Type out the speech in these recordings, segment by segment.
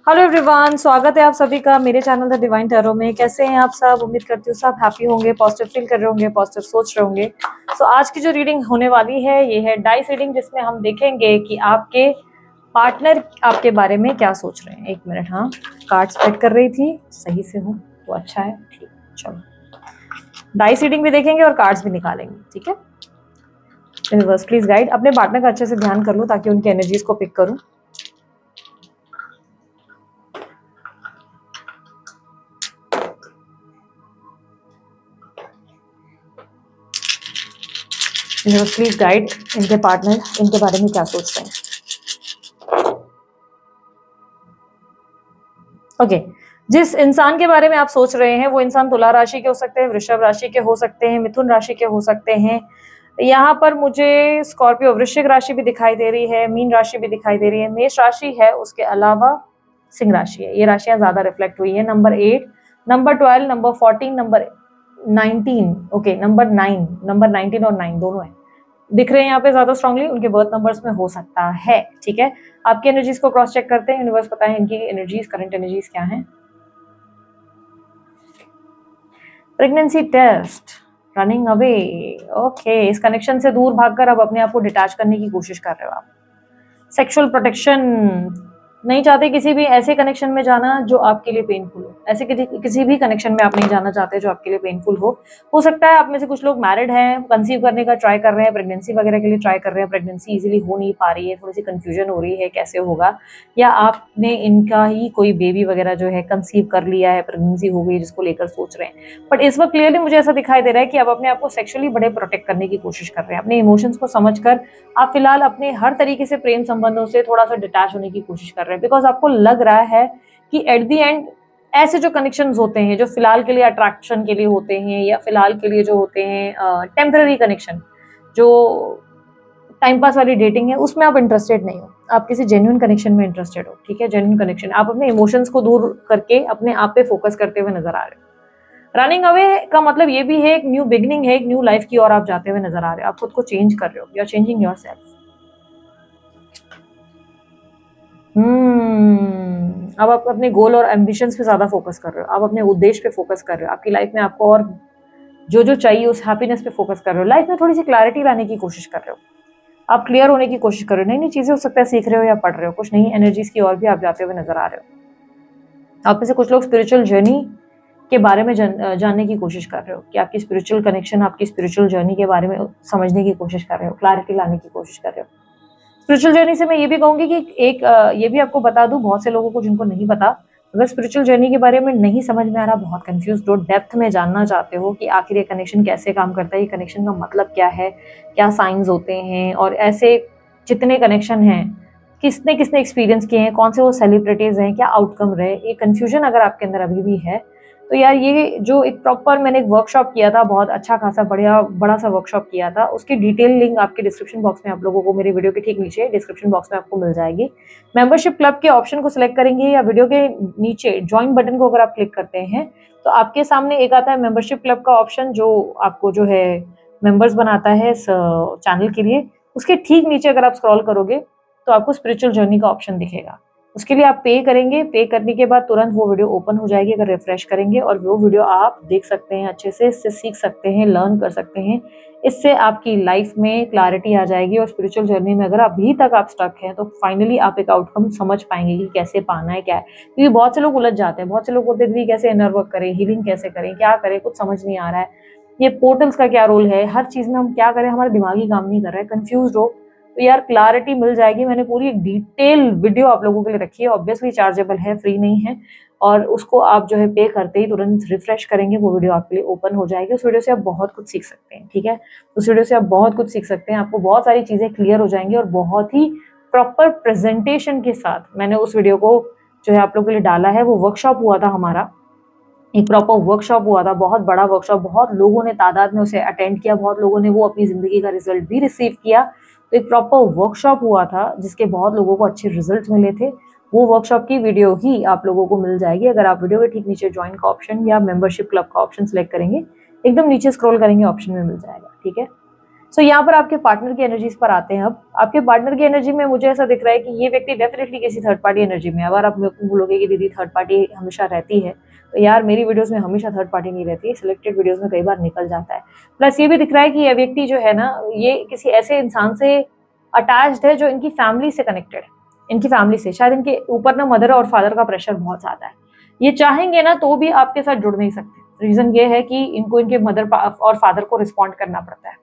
Hello everyone, स्वागत है आप सभी का मेरे चैनल द डिवाइन टैरो में। कैसे हैं आप सब? उम्मीद करती हूँ सब हैप्पी होंगे, पॉजिटिव फील कर रहे होंगे, पॉजिटिव सोच रहे होंगे। सो आज की जो रीडिंग होने वाली है ये है डाइस रीडिंग, जिसमें हम देखेंगे कि आपके पार्टनर आपके बारे में क्या सोच रहे हैं। एक मिनट, हाँ, कार्ड स्प्रेड कर रही थी, सही से हो तो अच्छा है। ठीक, चलो डाइस रीडिंग भी देखेंगे और कार्ड्स भी निकालेंगे, ठीक है। Universe please guide. अपने पार्टनर का अच्छे से ध्यान कर लूँ ताकि उनकी एनर्जीज को पिक करूँ। प्लीज गाइड इनके पार्टनर इनके बारे में क्या सोच रहे हैं। ओके, जिस इंसान के बारे में आप सोच रहे हैं वो इंसान तुला राशि के हो सकते हैं, वृषभ राशि के हो सकते हैं, मिथुन राशि के हो सकते हैं। यहाँ पर मुझे स्कॉर्पियो वृश्चिक राशि भी दिखाई दे रही है, मीन राशि भी दिखाई दे रही है, मेष राशि है, उसके अलावा सिंह राशि है। ये राशियां ज्यादा रिफ्लेक्ट हुई है। Number 8, number 12, number 14, number 19, okay, number 9, number 19 और 9 दोनों है दिख रहे हैं यहाँ पे ज्यादा स्ट्रांगली। उनके बर्थ नंबर्स में हो सकता है, ठीक है। आपकी एनर्जीज को क्रॉस चेक करते हैं। यूनिवर्स पता है इनकी एनर्जीज, करंट एनर्जीज क्या है। Pregnancy test, running away, okay. इस कनेक्शन से दूर भागकर अब अपने आप को डिटैच करने की कोशिश कर रहे हो आप। सेक्सुअल प्रोटेक्शन, नहीं चाहते किसी भी ऐसे कनेक्शन में जाना जो आपके लिए पेनफुल हो। ऐसे किसी भी कनेक्शन में आप नहीं जाना चाहते जो आपके लिए पेनफुल हो सकता है आप में से कुछ लोग मैरिड हैं, कंसीव करने का ट्राई कर रहे हैं, प्रेगनेंसी वगैरह के लिए ट्राई कर रहे हैं, प्रेगनेंसी इजीली हो नहीं पा रही है, थोड़ी सी कंफ्यूजन हो रही है कैसे होगा, या आपने इनका ही कोई बेबी वगैरह जो है कंसीव कर लिया है, प्रेगनेंसी हो गई जिसको लेकर सोच रहे हैं। बट इस वक्त क्लियरली मुझे ऐसा दिखाई दे रहा है कि आप अपने आप को सेक्सुअली बड़े प्रोटेक्ट करने की कोशिश कर रहे हैं। अपने इमोशंस को समझकर आप फिलहाल अपने हर तरीके से प्रेम संबंधों से थोड़ा सा डिटैच होने की कोशिश कर रहे हैं, बिकॉज आपको लग रहा है कि एट दी एंड ऐसे जो कनेक्शंस होते हैं जो फिलहाल के लिए अट्रैक्शन के लिए होते हैं या फिलहाल के लिए जो होते हैं टेम्पररी कनेक्शन, जो टाइम पास वाली डेटिंग है, उसमें आप इंटरेस्टेड नहीं हो। आप किसी जेन्युइन कनेक्शन में इंटरेस्टेड हो, ठीक है। जेन्युइन कनेक्शन, आप अपने इमोशंस को दूर करके अपने आप पे फोकस करते हुए नजर आ रहे हो। रनिंग अवे का मतलब ये भी है एक न्यू बिगनिंग है, एक न्यू लाइफ की ओर आप जाते हुए नजर आ रहे हो। आप खुद को चेंज कर रहे हो, यू आर चेंजिंग योरसेल्फ। अब आप अपने गोल और एम्बिशंस पे ज्यादा फोकस कर रहे हो। आप अपने उद्देश्य पे फोकस कर रहे हो। आपकी लाइफ में आपको और जो जो चाहिए उस हैप्पीनेस पे फोकस कर रहे हो। लाइफ में थोड़ी सी क्लैरिटी लाने की कोशिश कर रहे हो। आप क्लियर होने की कोशिश कर रहे हो। नई नई चीजें हो सकता है सीख रहे हो या पढ़ रहे हो। कुछ नई एनर्जीज की ओर भी आप जाते हुए नजर आ रहे हो। आप में से कुछ लोग स्पिरिचुअल जर्नी के बारे में जानने की कोशिश कर रहे हो कि आपकी स्पिरिचुअल कनेक्शन, आपकी स्पिरिचुअल जर्नी के बारे में समझने की कोशिश कर रहे हो, क्लैरिटी लाने की कोशिश कर रहे हो। स्पिरिचुअल जर्नी से मैं ये भी कहूंगी कि एक ये भी आपको बता दूं, बहुत से लोगों को जिनको नहीं पता, अगर स्पिरिचुअल जर्नी के बारे में नहीं समझ में आ रहा, बहुत कंफ्यूज हो, डेप्थ में जानना चाहते हो कि आखिर ये कनेक्शन कैसे काम करता है, ये कनेक्शन का मतलब क्या है, क्या साइंस होते हैं, और ऐसे जितने कनेक्शन हैं किसने किसने एक्सपीरियंस किए हैं, कौन से वो सेलिब्रिटीज हैं, क्या आउटकम रहे, ये कंफ्यूजन अगर आपके अंदर अभी भी है तो यार ये जो एक प्रॉपर मैंने एक वर्कशॉप किया था, बहुत अच्छा खासा बढ़िया बड़ा सा वर्कशॉप किया था, उसकी डिटेल लिंक आपके डिस्क्रिप्शन बॉक्स में आप लोगों को, मेरे वीडियो के ठीक नीचे डिस्क्रिप्शन बॉक्स में आपको मिल जाएगी। मेंबरशिप क्लब के ऑप्शन को सिलेक्ट करेंगे या वीडियो के नीचे ज्वाइन बटन को अगर आप क्लिक करते हैं तो आपके सामने एक आता है मेंबरशिप क्लब का ऑप्शन, जो आपको जो है मेंबर्स बनाता है इस चैनल के लिए। उसके ठीक नीचे अगर आप स्क्रॉल करोगे तो आपको स्पिरिचुअल जर्नी का ऑप्शन दिखेगा। उसके लिए आप पे करेंगे। पे करने के बाद तुरंत वो वीडियो ओपन हो जाएगी अगर रिफ्रेश करेंगे, और वो वीडियो आप देख सकते हैं अच्छे से, इससे सीख सकते हैं, लर्न कर सकते हैं। इससे आपकी लाइफ में क्लैरिटी आ जाएगी, और स्पिरिचुअल जर्नी में अगर अभी तक आप स्टक हैं तो फाइनली आप एक आउटकम समझ पाएंगे कि कैसे पाना है, क्या है। क्योंकि बहुत से लोग उलझ जाते हैं, बहुत से लोग बोलते हैं कैसे इनर वर्क करें, हीलिंग कैसे करें, क्या करें, कुछ समझ नहीं आ रहा है, ये पोर्टल्स का क्या रोल है, हर चीज में हम क्या करें, हमारा दिमाग ही काम नहीं कर रहा है, कंफ्यूज हो, तो यार क्लैरिटी मिल जाएगी। मैंने पूरी एक डिटेल वीडियो आप लोगों के लिए रखी है, ऑब्वियसली चार्जेबल है, फ्री नहीं है, और उसको आप जो है पे करते ही तुरंत रिफ्रेश करेंगे वो वीडियो आपके लिए ओपन हो जाएगी। उस वीडियो से आप बहुत कुछ सीख सकते हैं, ठीक है। उस वीडियो से आप बहुत कुछ सीख सकते हैं, आपको बहुत सारी चीजें क्लियर हो जाएंगी, और बहुत ही प्रॉपर प्रेजेंटेशन के साथ मैंने उस वीडियो को जो है आप लोगों के लिए डाला है। वो वर्कशॉप हुआ था हमारा, एक प्रॉपर वर्कशॉप हुआ था, बहुत बड़ा वर्कशॉप, बहुत लोगों ने तादाद में उसे अटेंड किया, बहुत लोगों ने वो अपनी जिंदगी का रिजल्ट भी रिसीव किया। तो एक प्रॉपर वर्कशॉप हुआ था जिसके बहुत लोगों को अच्छे रिजल्ट मिले थे। वो वर्कशॉप की वीडियो ही आप लोगों को मिल जाएगी अगर आप वीडियो के ठीक नीचे ज्वाइन का ऑप्शन या मेंबरशिप क्लब का ऑप्शन सिलेक्ट करेंगे, एकदम नीचे स्क्रॉल करेंगे, ऑप्शन में मिल जाएगा, ठीक है। सो यहाँ पर आपके पार्टनर की एनर्जीज पर आते हैं। अब आपके पार्टनर की एनर्जी में मुझे ऐसा दिख रहा है कि ये व्यक्ति डेफिनेटली किसी थर्ड पार्टी एनर्जी में है। अगर आप बोलोगे कि दीदी थर्ड पार्टी हमेशा रहती है, तो यार मेरी वीडियोस में हमेशा थर्ड पार्टी नहीं रहती है, सिलेक्टेड वीडियोस में कई बार निकल जाता है। प्लस ये भी दिख रहा है कि ये व्यक्ति जो है ना, ये किसी ऐसे इंसान से अटैच्ड है जो इनकी फैमिली से कनेक्टेड है। इनकी फैमिली से शायद इनके ऊपर ना मदर और फादर का प्रेशर बहुत ज्यादा है। ये चाहेंगे ना तो भी आपके साथ जुड़ नहीं सकते। रीजन ये है कि इनको इनके मदर और फादर को रिस्पॉन्ड करना पड़ता है।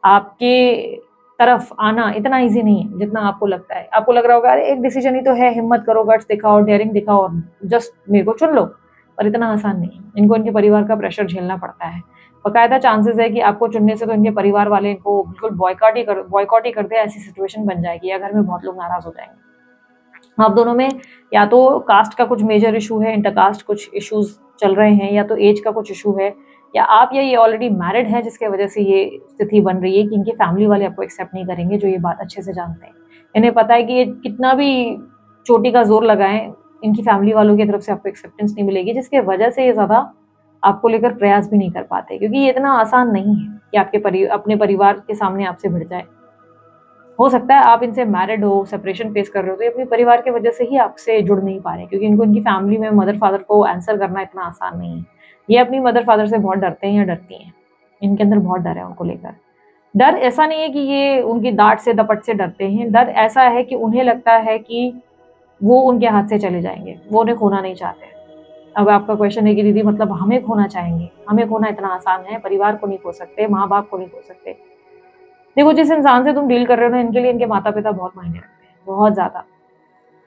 आपके तरफ आना इतना इजी नहीं है जितना आपको लगता है। आपको लग रहा होगा अरे एक डिसीजन ही तो है, हिम्मत करो, गट्स दिखाओ, डेयरिंग दिखाओ और जस्ट मेरे को चुन लो, पर इतना आसान नहीं है। इनको इनके परिवार का प्रेशर झेलना पड़ता है। बाकायदा चांसेस है कि आपको चुनने से तो इनके परिवार वाले इनको बिल्कुल बॉयकॉट ही कर दे, ऐसी सिचुएशन बन जाएगी या घर में बहुत लोग नाराज हो जाएंगे। आप दोनों में या तो कास्ट का कुछ मेजर इशू है, इंटरकास्ट कुछ इश्यूज चल रहे हैं, या तो एज का कुछ इशू है, या आप या ये ऑलरेडी मैरिड है जिसके वजह से ये स्थिति बन रही है कि इनकी फैमिली वाले आपको एक्सेप्ट नहीं करेंगे, जो ये बात अच्छे से जानते हैं। इन्हें पता है कि ये कितना भी चोटी का जोर लगाएं, इनकी फैमिली वालों की तरफ से आपको एक्सेप्टेंस नहीं मिलेगी, जिसके वजह से ये ज़्यादा आपको लेकर प्रयास भी नहीं कर पाते, क्योंकि ये इतना आसान नहीं है कि अपने परिवार के सामने आपसे भिड़ जाए। हो सकता है आप इनसे मैरिड हो, सेपरेशन फेस कर रहे हो, तो ये अपने परिवार की वजह से ही आपसे जुड़ नहीं पा रहे, क्योंकि इनको इनकी फैमिली में मदर फादर को आंसर करना इतना आसान नहीं है। ये अपनी मदर फादर से बहुत डरते हैं या डरती हैं। इनके अंदर बहुत डर है उनको लेकर। डर ऐसा नहीं है कि ये उनकी डांट से दपट से डरते हैं, डर ऐसा है कि उन्हें लगता है कि वो उनके हाथ से चले जाएंगे, वो उन्हें खोना नहीं चाहते। अब आपका क्वेश्चन है कि दीदी मतलब हमें खोना चाहेंगे? हमें खोना इतना आसान है? परिवार को नहीं खो सकते, माँ बाप को नहीं खो सकते। देखो, जिस इंसान से तुम डील कर रहे हो ना, इनके लिए इनके माता पिता बहुत मायने रखते हैं, बहुत ज्यादा।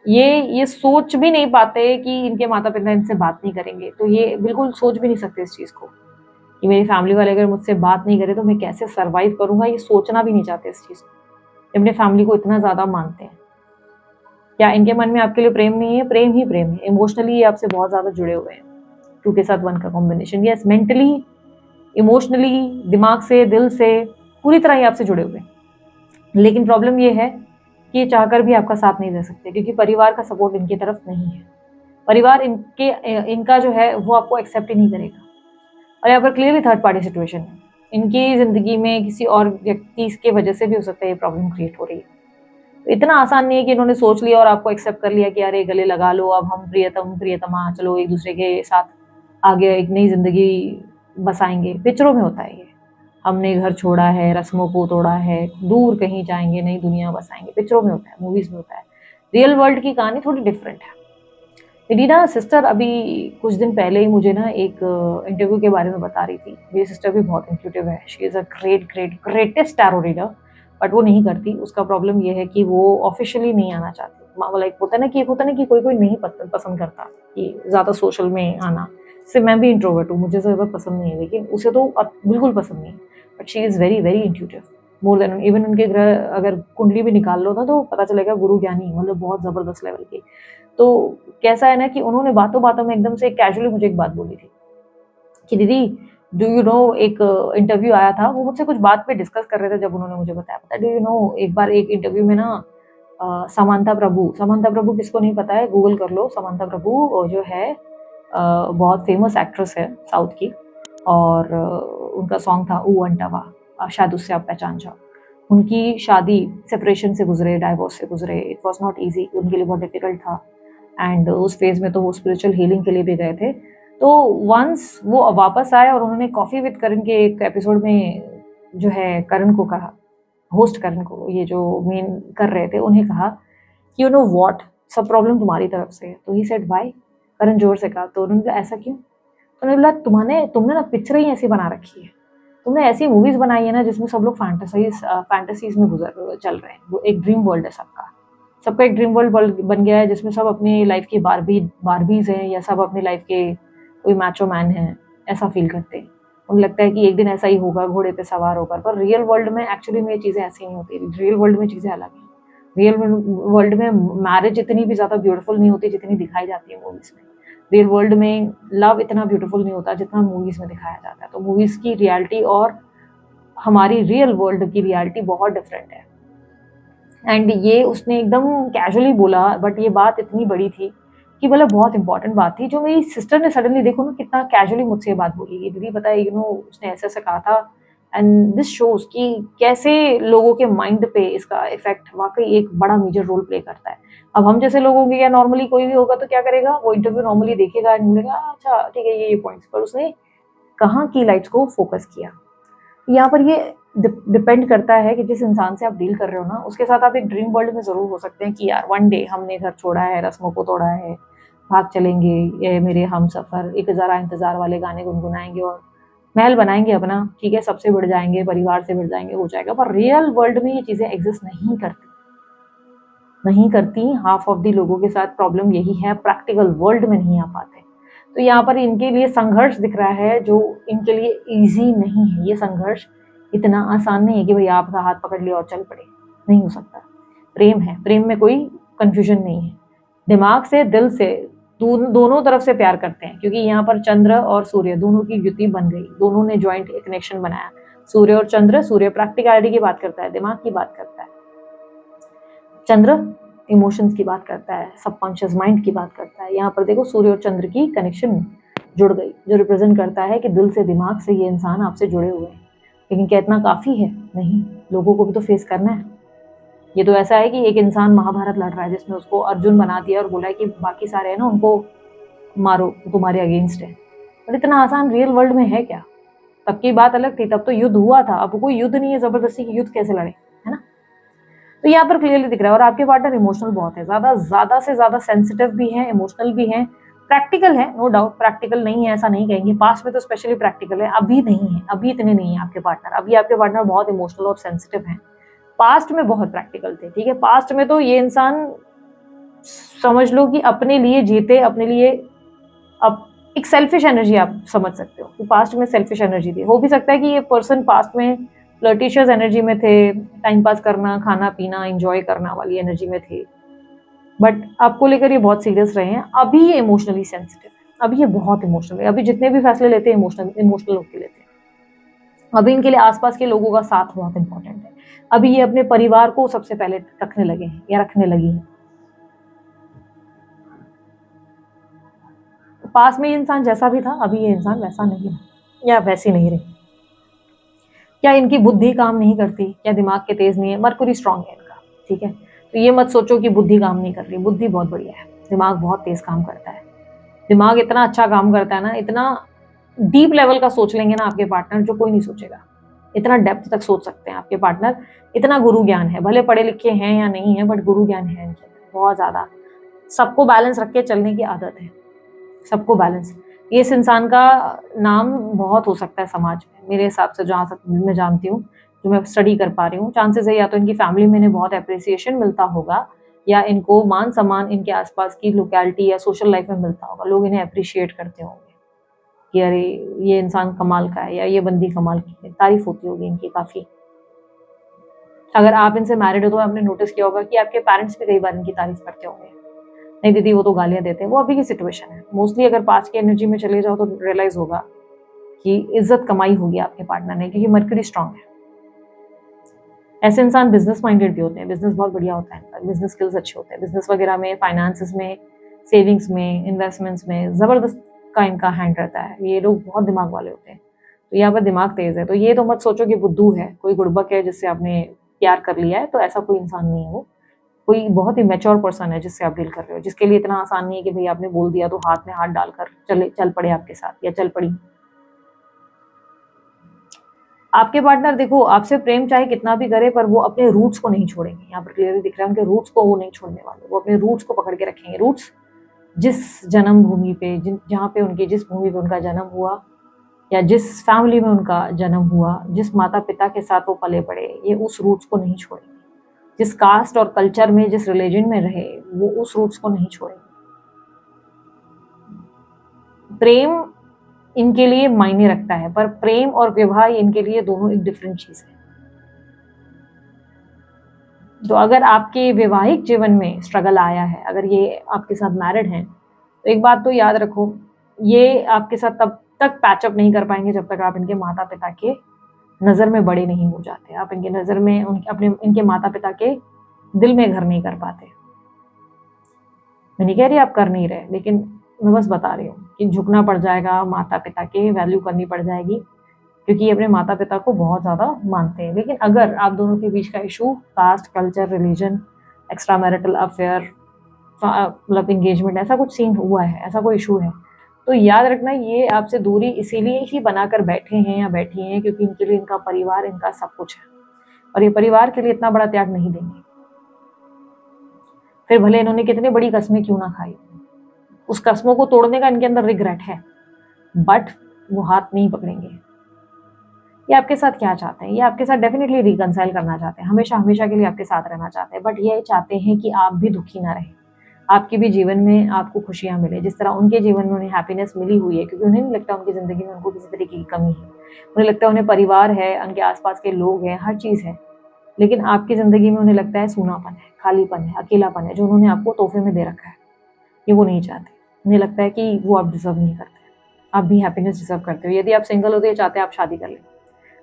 ये सोच भी नहीं पाते कि इनके माता पिता इनसे बात नहीं करेंगे, तो ये बिल्कुल सोच भी नहीं सकते इस चीज को कि मेरी फैमिली वाले अगर मुझसे बात नहीं करे तो मैं कैसे सरवाइव करूंगा। ये सोचना भी नहीं चाहते इस चीज को। ये अपने फैमिली को इतना ज्यादा मानते हैं। क्या इनके मन में आपके लिए प्रेम नहीं है? प्रेम ही प्रेम है। इमोशनली ये आपसे बहुत ज्यादा जुड़े हुए हैं। 2 के साथ 1 का कॉम्बिनेशन। यस, मेंटली, इमोशनली, दिमाग से, दिल से पूरी तरह ही आपसे जुड़े हुए हैं। लेकिन प्रॉब्लम ये है कि ये चाहकर भी आपका साथ नहीं दे सकते, क्योंकि परिवार का सपोर्ट इनकी तरफ नहीं है। परिवार इनका जो है वो आपको एक्सेप्ट ही नहीं करेगा। और यहाँ पर क्लियरली थर्ड पार्टी सिचुएशन है। इनकी जिंदगी में किसी और व्यक्ति की वजह से भी हो सकता है ये प्रॉब्लम क्रिएट हो रही है। तो इतना आसान नहीं है कि इन्होंने सोच लिया और आपको एक्सेप्ट कर लिया कि अरे गले लगा लो, अब हम प्रियतम प्रियतमा चलो एक दूसरे के साथ आगे एक नई जिंदगी बसाएंगे। पिक्चरों में होता है ये, हमने घर छोड़ा है, रस्मों को तोड़ा है, दूर कहीं जाएंगे, नई दुनिया बसाएंगे। पिक्चरों में होता है, मूवीज में होता है। रियल वर्ल्ड की कहानी थोड़ी डिफरेंट है। मेरी ना सिस्टर अभी कुछ दिन पहले ही मुझे ना एक इंटरव्यू के बारे में बता रही थी। मेरी सिस्टर भी बहुत इंट्यूटिव है, she is a greatest tarot reader, but वो नहीं करती। उसका प्रॉब्लम ये है कि वो ऑफिशियली नहीं आना चाहती। लाइक होता है ना कि कोई कोई नहीं पसंद करता कि ज़्यादा सोशल में आना। जैसे मैं भी इंट्रोवर्ट हूँ, मुझे ज़्यादा पसंद नहीं है, लेकिन उसे तो बिल्कुल पसंद नहीं है। But she is very very intuitive, more than even उनके ग्रह अगर कुंडली भी निकाल लो ना तो पता चलेगा गुरु ज्ञानी, मतलब बहुत ज़बरदस्त लेवल की। तो कैसा है ना कि उन्होंने बातों बातों में एकदम से कैजुअली मुझे एक बात बोली थी कि दीदी डू यू नो, एक इंटरव्यू आया था, वो मुझसे कुछ बात पे डिस्कस कर रहे थे। जब उन्होंने मुझे बताया, पता डू यू नो, एक बार एक इंटरव्यू में ना समांथा प्रभु किसको नहीं पता है, गूगल कर लो। समांथा प्रभु जो है बहुत फेमस एक्ट्रेस है साउथ की, और उनका सॉन्ग था ऊ अंटावा, शायद उससे आप पहचान जाओ। उनकी शादी सेपरेशन से गुजरे, डाइवोर्स से गुजरे। इट वॉज नॉट ईजी, उनके लिए बहुत डिफिकल्ट था। एंड उस फेज में तो वो स्पिरिचुअल हीलिंग के लिए भी गए थे। तो वंस वो वापस आए और उन्होंने कॉफी विद करण के एक एपिसोड में जो है करण को कहा, होस्ट करण को, ये जो मेन कर रहे थे, उन्हें कहा कि यू नो व्हाट, सब प्रॉब्लम तुम्हारी तरफ से है। तो ही सेड व्हाई, करण जोर से कहा। तो उन्होंने कहा ऐसा क्यों? तो उन्होंने बोला तुमने ना पिक्चर ही ऐसी बना रखी है, तुमने ऐसी मूवीज बनाई है ना जिसमें सब लोग फैंटेसीज में चल रहे हैं। वो एक ड्रीम वर्ल्ड है सबका एक ड्रीम वर्ल्ड बन गया है, जिसमें सब अपनी लाइफ की बारबीज हैं, या सब अपनी लाइफ के कोई मैचो मैन है, ऐसा फील करते हैं। उन्हें लगता है कि एक दिन ऐसा ही होगा, घोड़े पे सवार होकर। पर रियल वर्ल्ड में एक्चुअली में ये चीज़ें ऐसी नहीं होती। रियल वर्ल्ड में चीज़ें अलग हैं। रियल वर्ल्ड में मैरिज इतनी भी ज़्यादा ब्यूटीफुल नहीं होती जितनी दिखाई जाती है मूवीज़ में। रियल वर्ल्ड में लव इतना ब्यूटीफुल नहीं होता जितना मूवीज़ में दिखाया जाता है। तो मूवीज़ की रियलिटी और हमारी रियल वर्ल्ड की रियलिटी बहुत डिफरेंट है। एंड ये उसने एकदम कैजुअली बोला, बट ये बात इतनी बड़ी थी कि मतलब बहुत इंपॉर्टेंट बात थी, जो मेरी सिस्टर ने सडनली, देखो ना कितना कैजुअली मुझसे ये बात बोली कि दीदी पता है, यू नो उसने ऐसे ऐसा कहा था एंड दिस शोज कि कैसे लोगों के माइंड पे इसका इफेक्ट वाकई एक बड़ा मेजर रोल प्ले करता है। अब हम जैसे लोगों के, या नॉर्मली कोई भी होगा तो क्या करेगा, वो इंटरव्यू नॉर्मली देखेगा एंड बोलेगा अच्छा ठीक है ये पॉइंट्स, पर उसने कहाँ की लाइट्स को फोकस किया। यहाँ पर ये डिपेंड करता है कि जिस इंसान से आप डील कर रहे हो ना, उसके साथ आप एक ड्रीम वर्ल्ड में ज़रूर हो सकते हैं कि यार वन डे हमने घर छोड़ा है, रस्मों को तोड़ा है, भाग चलेंगे, ये मेरे हम सफ़र, एक ज़रा इंतज़ार वाले गाने गुनगुनाएंगे और महल बनाएंगे अपना, ठीक है, सबसे बढ़ जाएंगे, परिवार से बढ़ जाएंगे, हो जाएगा। पर रियल वर्ल्ड में ये चीज़ें एग्जिस्ट नहीं करती, नहीं करती। हाफ ऑफ दी लोगों के साथ प्रॉब्लम यही है, प्रैक्टिकल वर्ल्ड में नहीं आ पाते। तो यहाँ पर इनके लिए संघर्ष दिख रहा है जो इनके लिए इजी नहीं है। ये संघर्ष इतना आसान नहीं है कि भाई आपका हाथ पकड़ लिया और चल पड़े, नहीं हो सकता। प्रेम है, प्रेम में कोई कंफ्यूजन नहीं है। दिमाग से, दिल से, दोनों तरफ से प्यार करते हैं, क्योंकि यहाँ पर चंद्र और सूर्य दोनों की युति बन गई, दोनों ने ज्वाइंट कनेक्शन बनाया। सूर्य और चंद्र, सूर्य प्रैक्टिकलिटी की बात करता है, दिमाग की बात करता है, चंद्र इमोशंस की बात करता है, सबकॉन्शियस माइंड की बात करता है। यहाँ पर देखो सूर्य और चंद्र की कनेक्शन जुड़ गई, जो रिप्रेजेंट करता है कि दिल से, दिमाग से ये इंसान आपसे जुड़े हुए हैं। लेकिन क्या इतना काफ़ी है? नहीं, लोगों को भी तो फेस करना है। ये तो ऐसा है कि एक इंसान महाभारत लड़ रहा है जिसमें उसको अर्जुन बना दिया और बोला है कि बाकी सारे हैं ना उनको मारो, तुम्हारे अगेंस्ट है। पर इतना आसान रियल वर्ल्ड में है क्या? तब की बात अलग थी, तब तो युद्ध हुआ था, अब कोई युद्ध नहीं है, जबरदस्ती की युद्ध कैसे लड़े, है ना? तो यहाँ पर क्लियरली दिख रहा है। और आपके पार्टनर इमोशनल बहुत है, ज्यादा से ज्यादा सेंसिटिव भी है, इमोशनल भी है, प्रैक्टिकल है, नो डाउट। प्रैक्टिकल नहीं है ऐसा नहीं कहेंगे, पास्ट में तो स्पेशली प्रैक्टिकल है, अभी नहीं है, अभी इतने नहीं है आपके पार्टनर। अभी आपके पार्टनर बहुत इमोशनल और सेंसिटिव है, पास्ट में बहुत प्रैक्टिकल थे, ठीक है। पास्ट में तो ये इंसान समझ लो कि अपने लिए जीते, अपने लिए। अब एक सेल्फिश एनर्जी आप समझ सकते हो कि पास्ट में सेल्फिश एनर्जी थी। हो भी सकता है कि ये पर्सन पास्ट में फ्लर्टिशियस एनर्जी में थे, टाइम पास करना, खाना पीना, एंजॉय करना वाली एनर्जी में थे, बट आपको लेकर ये बहुत सीरियस रहे हैं। अभी ये इमोशनली सेंसिटिव है, अभी ये बहुत इमोशनल है, अभी जितने भी फैसले लेते हैं इमोशनल होकर लेते हैं। अभी इनके लिए आसपास के लोगों का साथ बहुत इंपॉर्टेंट है। अभी ये अपने परिवार को सबसे पहले रखने लगे हैं या रखने लगी हैं। पास में ये इंसान जैसा भी था, अभी ये इंसान वैसा नहीं है या वैसी नहीं रही। क्या इनकी बुद्धि काम नहीं करती, क्या दिमाग के तेज नहीं है? मरकुरी स्ट्रांग है इनका, ठीक है। तो ये मत सोचो कि बुद्धि काम नहीं कर रही, बुद्धि बहुत बढ़िया है, दिमाग बहुत तेज काम करता है। दिमाग इतना अच्छा काम करता है ना, इतना डीप लेवल का सोच लेंगे ना आपके पार्टनर, जो कोई नहीं सोचेगा। इतना डेप्थ तक सोच सकते हैं आपके पार्टनर, इतना गुरु ज्ञान है। भले पढ़े लिखे हैं या नहीं है, बट गुरु ज्ञान है इनके बहुत ज्यादा। सबको बैलेंस रख के चलने की आदत है, सबको बैलेंस। ये इस इंसान का नाम बहुत हो सकता है समाज में, मेरे हिसाब से, जहाँ तक मैं जानती हूँ, जो मैं स्टडी कर पा रही हूँ। चांसेस है या तो इनकी फैमिली में इन्हें बहुत अप्रिसिएशन मिलता होगा, या इनको मान सम्मान इनके आसपास की लोकेलिटी या सोशल लाइफ में मिलता होगा। लोग इन्हें अप्रिशिएट करते होंगे कि अरे ये इंसान कमाल का है, या ये बंदी कमाल की है, तारीफ होती होगी इनकी काफ़ी। अगर आप इनसे मैरिड हो तो आपने नोटिस किया होगा कि आपके पेरेंट्स भी कई बार इनकी तारीफ करते होंगे। नहीं दीदी वो तो गालियां देते हैं, वो अभी की सिचुएशन है। मोस्टली अगर पास्ट की एनर्जी में चले जाओ तो रियलाइज होगा कि इज्जत कमाई होगी आपके पार्टनर ने, क्योंकि मरकरी स्ट्रांग है। ऐसे इंसान बिजनेस माइंडेड भी होते हैं, बिजनेस बहुत बढ़िया होता है इनका, बिजनेस स्किल्स अच्छे होते हैं, बिजनेस वगैरह में, फाइनेंसेस में, सेविंग्स में, इन्वेस्टमेंट्स में जबरदस्त का इनका हैंड रहता है। ये लोग बहुत दिमाग वाले होते हैं, तो यहाँ पर दिमाग तेज है। तो ये तो मत सोचो कि बुद्धू है, कोई गुड़बक है जिससे आपने प्यार कर लिया है, तो ऐसा कोई इंसान नहीं है। वो कोई बहुत ही मैच्योर पर्सन है जिससे आप डील कर रहे हो, जिसके लिए इतना आसान नहीं है कि भाई आपने बोल दिया तो हाथ में हाथ डालकर चल पड़े आपके साथ या चल पड़ी। आपके पार्टनर देखो आपसे प्रेम चाहे कितना भी करे, पर वो अपने रूट्स को नहीं छोड़ेंगे। यहाँ पर क्लियरली दिख रहा है उनके रूट्स को वो नहीं छोड़ने वाले, वो अपने रूट्स को पकड़ के रखेंगे। रूट्स जिस जन्म भूमि पे, जहाँ पे उनके, जिस भूमि पे उनका जन्म हुआ, या जिस फैमिली में उनका जन्म हुआ, जिस माता पिता के साथ वो पले बड़े, ये उस रूट्स को नहीं छोड़ेंगे। जिस कास्ट और कल्चर में, जिस रिलीजन में रहे, वो उस रूट्स को नहीं छोड़ेंगे। प्रेम इनके लिए मायने रखता है, पर प्रेम और विवाह इनके लिए दोनों एक डिफरेंट चीज है। तो अगर आपके वैवाहिक जीवन में स्ट्रगल आया है, अगर ये आपके साथ मैरिड हैं, तो एक बात तो याद रखो, ये आपके साथ तब तक पैचअप नहीं कर पाएंगे जब तक आप इनके माता पिता के नज़र में बड़े नहीं हो जाते, आप इनके नज़र में अपने इनके माता पिता के दिल में घर नहीं कर पाते। मैं नहीं कह रही आप कर नहीं रहे, लेकिन मैं बस बता रही हूँ कि झुकना पड़ जाएगा, माता पिता के वैल्यू करनी पड़ जाएगी, क्योंकि ये अपने माता पिता को बहुत ज़्यादा मानते हैं। लेकिन अगर आप दोनों के बीच का issue caste, culture, religion, extra marital affair, मतलब इंगेजमेंट, ऐसा कुछ सीन हुआ है, ऐसा कोई इशू है, तो याद रखना ये आपसे दूरी इसीलिए ही बनाकर बैठे हैं या बैठी हैं क्योंकि इनके लिए इनका परिवार, इनका सब कुछ है, और ये परिवार के लिए इतना बड़ा त्याग नहीं देंगे। फिर भले इन्होंने कितनी बड़ी कस्में क्यों ना खाई, उस कस्मों को तोड़ने का इनके अंदर रिग्रेट है, बट वो हाथ नहीं पकड़ेंगे। ये आपके साथ क्या चाहते हैं? ये आपके साथ डेफिनेटली रिकंसाइल करना चाहते हैं, हमेशा हमेशा के लिए आपके साथ रहना चाहते हैं, बट ये चाहते हैं कि आप भी दुखी ना रहें, आपके भी जीवन में आपको खुशियाँ मिले जिस तरह उनके जीवन में उन्हें हैप्पीनेस मिली हुई है, क्योंकि उन्हें नहीं लगता उनकी ज़िंदगी में उनको किसी तरीके की कमी है। उन्हें लगता है उन्हें परिवार है, उनके आसपास के लोग हैं, हर चीज़ है, लेकिन आपकी ज़िंदगी में उन्हें लगता है सूनापन है, खालीपन है, अकेलापन है, जो उन्होंने आपको तोहफे में दे रखा है, ये वो नहीं चाहते। उन्हें लगता है कि वो आप डिज़र्व नहीं करते, आप भी हैप्पीनेस डिज़र्व करते हो। यदि आप सिंगल हो तो ये चाहते हैं आप शादी कर लें,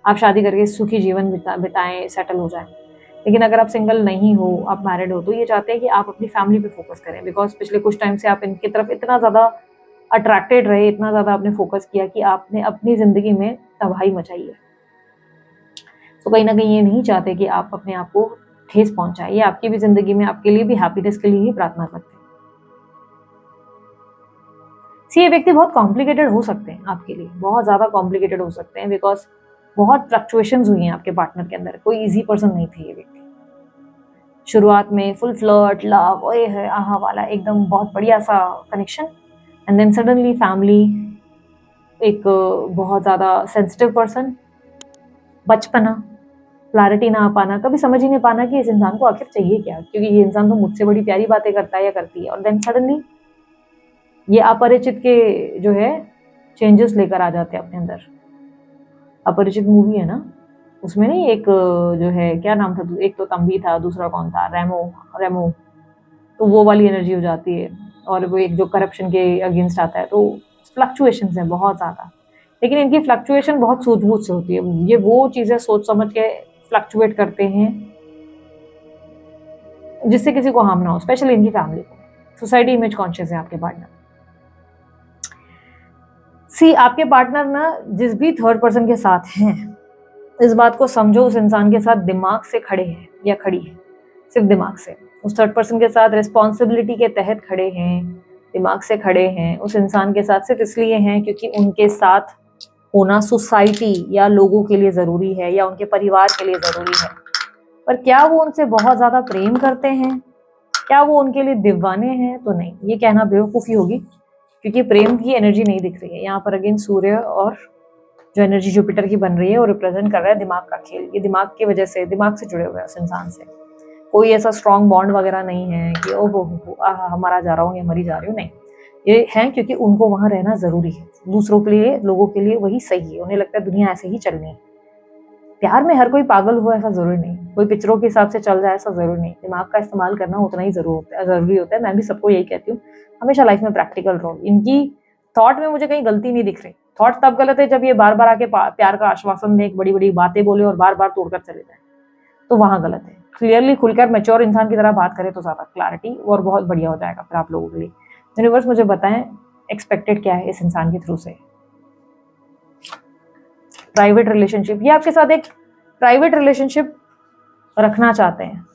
आप शादी करके सुखी जीवन बिताएं, सेटल हो जाएं। लेकिन अगर आप सिंगल नहीं हो, आप मैरिड हो, तो ये चाहते हैं कि आप अपनी फैमिली पे फोकस करें, बिकॉज पिछले कुछ टाइम से आप इनकी तरफ इतना ज़्यादा अट्रैक्टेड रहे, इतना ज़्यादा आपने फोकस किया कि आपने अपनी ज़िंदगी में तबाही मचाई है। तो कहीं ना कहीं ये नहीं चाहते कि आप अपने आप को ठेस पहुंचाएं, ये आपकी भी ज़िंदगी में आपके लिए भी हैप्पीनेस के लिए ही प्रार्थना करते हैं। ये व्यक्ति बहुत कॉम्प्लिकेटेड हो सकते हैं आपके लिए, बहुत ज़्यादा कॉम्प्लिकेटेड हो सकते हैं, बिकॉज बहुत फ्लक्चुएशंस हुई हैं आपके पार्टनर के अंदर। कोई इजी पर्सन नहीं थे ये व्यक्ति। शुरुआत में फुल फ्लर्ट, लव, ओए है आहा वाला एकदम बहुत बढ़िया सा connection, and then suddenly family, एक बहुत ज़्यादा सेंसिटिव पर्सन, बचपना, क्लैरिटी ना आ पाना, कभी समझ ही नहीं पाना कि इस इंसान को आखिर चाहिए क्या, क्योंकि ये इंसान तो मुझसे बड़ी प्यारी बातें करता है या करती है, और देन सडनली ये अपरिचित के जो है चेंजेस लेकर आ जाते हैं अपने अंदर। अपरिचित मूवी है ना, उसमें नहीं एक जो है क्या नाम था, एक तो तंबी था, दूसरा कौन था, रेमो, रेमो, तो वो वाली एनर्जी हो जाती है, और वो एक जो करप्शन के अगेंस्ट आता है। तो फ्लक्चुएशंस हैं बहुत ज़्यादा, लेकिन इनकी फ्लक्चुएशन बहुत सूझबूझ से होती है। ये वो चीज़ें सोच समझ के फ्लक्चुएट करते हैं जिससे किसी को हार्म ना हो, स्पेशली इनकी फैमिली को। सोसाइटी इमेज कॉन्शियस है आपके पार्टनर। आपके पार्टनर ना जिस भी थर्ड पर्सन के साथ हैं, इस बात को समझो, उस इंसान के साथ दिमाग से खड़े हैं या खड़ी है, सिर्फ दिमाग से उस थर्ड पर्सन के साथ रिस्पॉन्सिबिलिटी के तहत खड़े हैं, दिमाग से खड़े हैं उस इंसान के साथ, सिर्फ इसलिए हैं क्योंकि उनके साथ होना सोसाइटी या लोगों के लिए ज़रूरी है या उनके परिवार के लिए ज़रूरी है। पर क्या वो उनसे बहुत ज़्यादा प्रेम करते हैं, क्या वो उनके लिए दीवाने हैं? तो नहीं, ये कहना बेवकूफ़ी होगी, क्योंकि प्रेम की एनर्जी नहीं दिख रही है यहाँ पर। अगेन सूर्य और जो एनर्जी जुपिटर की बन रही है वो रिप्रेजेंट कर रहा है दिमाग का खेल। ये दिमाग की वजह से, दिमाग से जुड़े हुए हैं उस इंसान से। कोई ऐसा स्ट्रॉन्ग बॉन्ड वगैरह नहीं है कि ओ हो आहा मरा जा रहा हूँ या मरी जा रही हूँ, नहीं। ये है क्योंकि उनको वहाँ रहना ज़रूरी है, दूसरों के लिए, लोगों के लिए वही सही है। उन्हें लगता है दुनिया ऐसे ही चलनी है। प्यार में हर कोई पागल हो ऐसा ज़रूरी नहीं, कोई पिक्चरों के हिसाब से चल जाए ऐसा ज़रूरी नहीं। दिमाग का इस्तेमाल करना उतना ही ज़रूरी होता है। मैं भी सबको यही कहती हूँ, हमेशा लाइफ में प्रैक्टिकल रहो। इनकी थॉट में मुझे कहीं गलती नहीं दिख रही। थॉट तब गलत है जब ये बार बार आके प्यार का आश्वासन दे, बड़ी बड़ी बातें बोले और बार बार तोड़कर चले जाए, तो वहाँ गलत है। क्लियरली खुलकर मैच्योर इंसान की तरह बात करें तो ज़्यादा क्लैरिटी और बहुत बढ़िया हो जाएगा फिर आप लोगों के लिए। यूनिवर्स मुझे बताएं एक्सपेक्टेड क्या है इस इंसान के थ्रू से। प्राइवेट रिलेशनशिप, ये आपके साथ एक प्राइवेट रिलेशनशिप रखना चाहते हैं।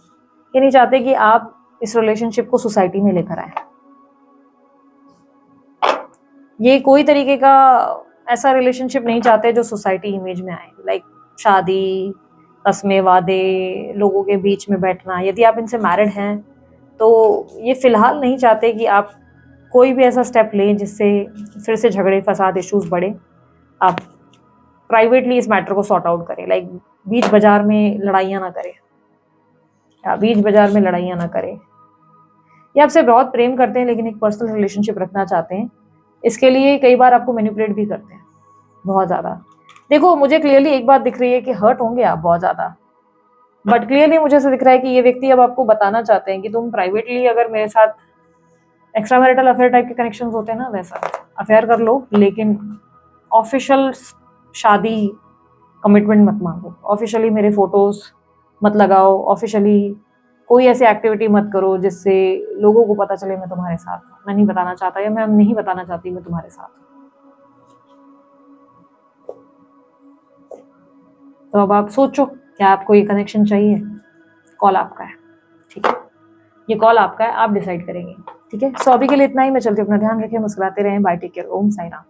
ये नहीं चाहते कि आप इस रिलेशनशिप को सोसाइटी में लेकर आए। ये कोई तरीके का ऐसा रिलेशनशिप नहीं चाहते जो सोसाइटी इमेज में आए, लाइक शादी, रस्में, वादे, लोगों के बीच में बैठना। यदि आप इनसे मैरिड हैं तो ये फिलहाल नहीं चाहते कि आप कोई भी ऐसा स्टेप लें जिससे फिर से झगड़े, फसाद, इश्यूज बढ़े। आप प्राइवेटली इस मैटर को सॉर्ट आउट करें, लाइक बीच बाजार में लड़ाइयाँ ना करें, या बीच बाजार में लड़ाइयाँ ना करें। ये आपसे बहुत प्रेम करते हैं लेकिन एक पर्सनल रिलेशनशिप रखना चाहते हैं। इसके लिए कई बार आपको मैनिपुलेट भी करते हैं बहुत ज़्यादा। देखो मुझे क्लियरली एक बात दिख रही है कि हर्ट होंगे आप बहुत ज़्यादा, बट क्लियरली मुझे ऐसा दिख रहा है कि ये व्यक्ति अब आपको बताना चाहते हैं कि तुम प्राइवेटली अगर मेरे साथ एक्स्ट्रा मैरिटल अफेयर टाइप के कनेक्शंस होते हैं ना, वैसा अफेयर कर लो, लेकिन ऑफिशियल शादी कमिटमेंट मत मांगो, ऑफिशियली मेरे फोटोज मत लगाओ, ऑफिशियली कोई ऐसी एक्टिविटी मत करो जिससे लोगों को पता चले मैं तुम्हारे साथ हूँ। मैं नहीं बताना चाहता या मैं नहीं बताना चाहती मैं तुम्हारे साथ हूँ। तो अब आप सोचो, क्या आपको ये कनेक्शन चाहिए? कॉल आपका है, ठीक है, ये कॉल आपका है, आप डिसाइड करेंगे, ठीक है। सो अभी के लिए इतना ही, मैं चलती हूँ, अपना ध्यान रखें, मुस्कुराते रहें, बाय, टेक केयर, ओम साई राम।